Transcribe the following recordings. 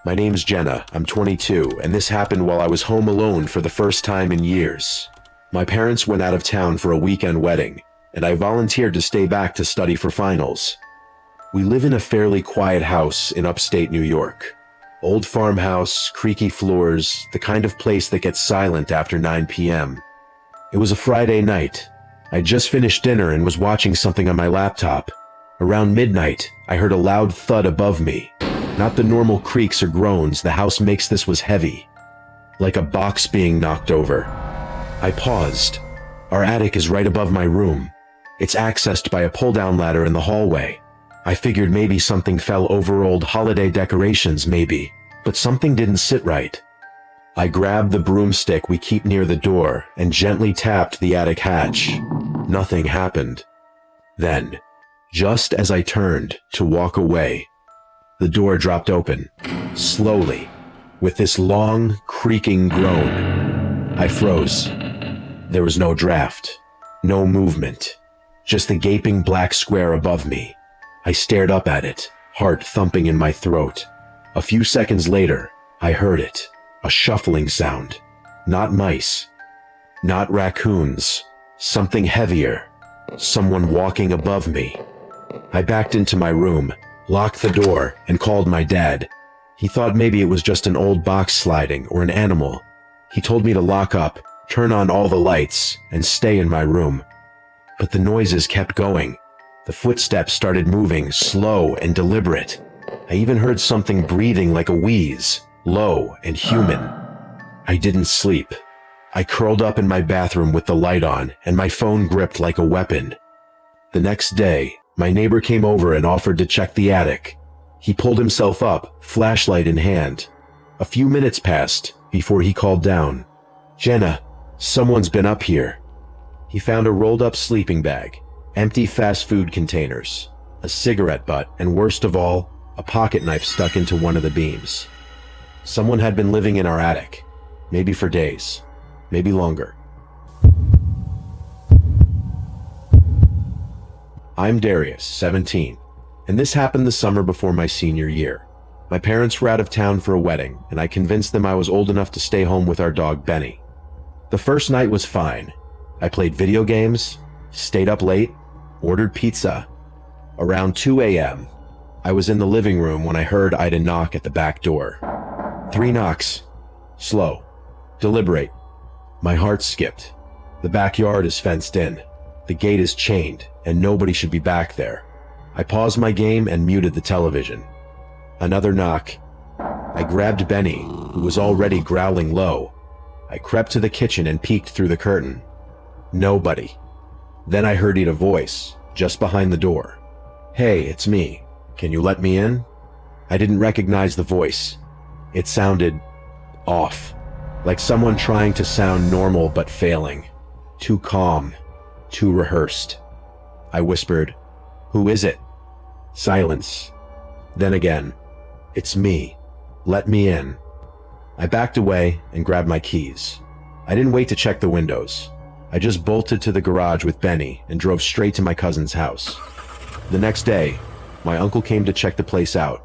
My name's Jenna, I'm 22, and this happened while I was home alone for the first time in years. My parents went out of town for a weekend wedding, and I volunteered to stay back to study for finals. We live in a fairly quiet house in upstate New York. Old farmhouse, creaky floors, the kind of place that gets silent after 9 p.m. It was a Friday night. I'd just finished dinner and was watching something on my laptop. Around midnight, I heard a loud thud above me. Not the normal creaks or groans, the house makes this was heavy. Like a box being knocked over. I paused. Our attic is right above my room. It's accessed by a pull-down ladder in the hallway. I figured maybe something fell over old holiday decorations, maybe, but something didn't sit right. I grabbed the broomstick we keep near the door and gently tapped the attic hatch. Nothing happened. Then, just as I turned to walk away, the door dropped open, slowly, with this long, creaking groan. I froze. There was no draft, no movement, just the gaping black square above me. I stared up at it, heart thumping in my throat. A few seconds later, I heard it, a shuffling sound. Not mice, not raccoons, something heavier, someone walking above me. I backed into my room, locked the door, and called my dad. He thought maybe it was just an old box sliding or an animal. He told me to lock up, turn on all the lights, and stay in my room. But the noises kept going. The footsteps started moving, slow and deliberate. I even heard something breathing like a wheeze, low and human. I didn't sleep. I curled up in my bathroom with the light on, and my phone gripped like a weapon. The next day, my neighbor came over and offered to check the attic. He pulled himself up, flashlight in hand. A few minutes passed before he called down. "Jenna, someone's been up here." He found a rolled-up sleeping bag, empty fast food containers, a cigarette butt, and worst of all, a pocket knife stuck into one of the beams. Someone had been living in our attic, maybe for days, maybe longer. I'm Darius, 17, and this happened the summer before my senior year. My parents were out of town for a wedding, and I convinced them I was old enough to stay home with our dog Benny. The first night was fine. I played video games, stayed up late, ordered pizza. Around 2 a.m., I was in the living room when I heard Ida knock at the back door. 3 knocks. Slow. Deliberate. My heart skipped. The backyard is fenced in. The gate is chained, and nobody should be back there. I paused my game and muted the television. Another knock. I grabbed Benny, who was already growling low. I crept to the kitchen and peeked through the curtain. Nobody. Then I heard Ida's voice, just behind the door. "Hey, it's me. Can you let me in?" I didn't recognize the voice. It sounded off, like someone trying to sound normal but failing. Too calm, too rehearsed. I whispered, "Who is it?" Silence. Then again, "It's me. Let me in." I backed away and grabbed my keys. I didn't wait to check the windows. I just bolted to the garage with Benny and drove straight to my cousin's house. The next day, my uncle came to check the place out.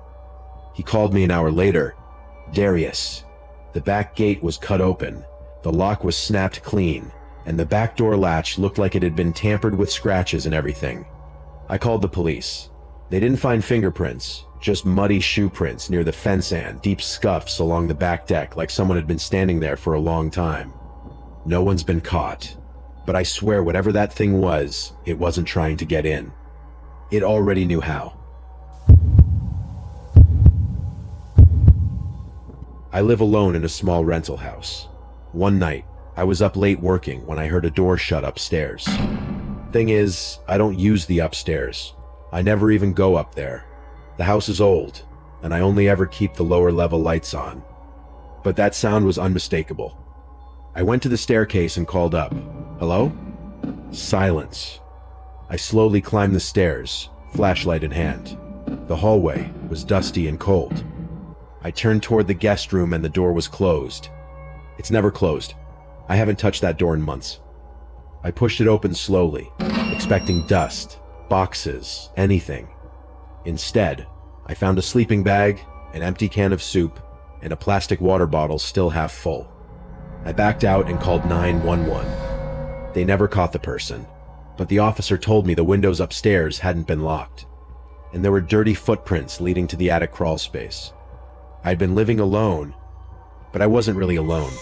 He called me an hour later. "Darius, the back gate was cut open, the lock was snapped clean, and the back door latch looked like it had been tampered with, scratches and everything." I called the police. They didn't find fingerprints, just muddy shoe prints near the fence and deep scuffs along the back deck like someone had been standing there for a long time. No one's been caught, but I swear whatever that thing was, it wasn't trying to get in. It already knew how. I live alone in a small rental house. One night, I was up late working when I heard a door shut upstairs. Thing is, I don't use the upstairs. I never even go up there. The house is old, and I only ever keep the lower level lights on. But that sound was unmistakable. I went to the staircase and called up. "Hello?" Silence. I slowly climbed the stairs, flashlight in hand. The hallway was dusty and cold. I turned toward the guest room and the door was closed. It's never closed. I haven't touched that door in months. I pushed it open slowly, expecting dust, boxes, anything. Instead, I found a sleeping bag, an empty can of soup, and a plastic water bottle still half full. I backed out and called 911. They never caught the person, but the officer told me the windows upstairs hadn't been locked, and there were dirty footprints leading to the attic crawl space. I'd been living alone, but I wasn't really alone.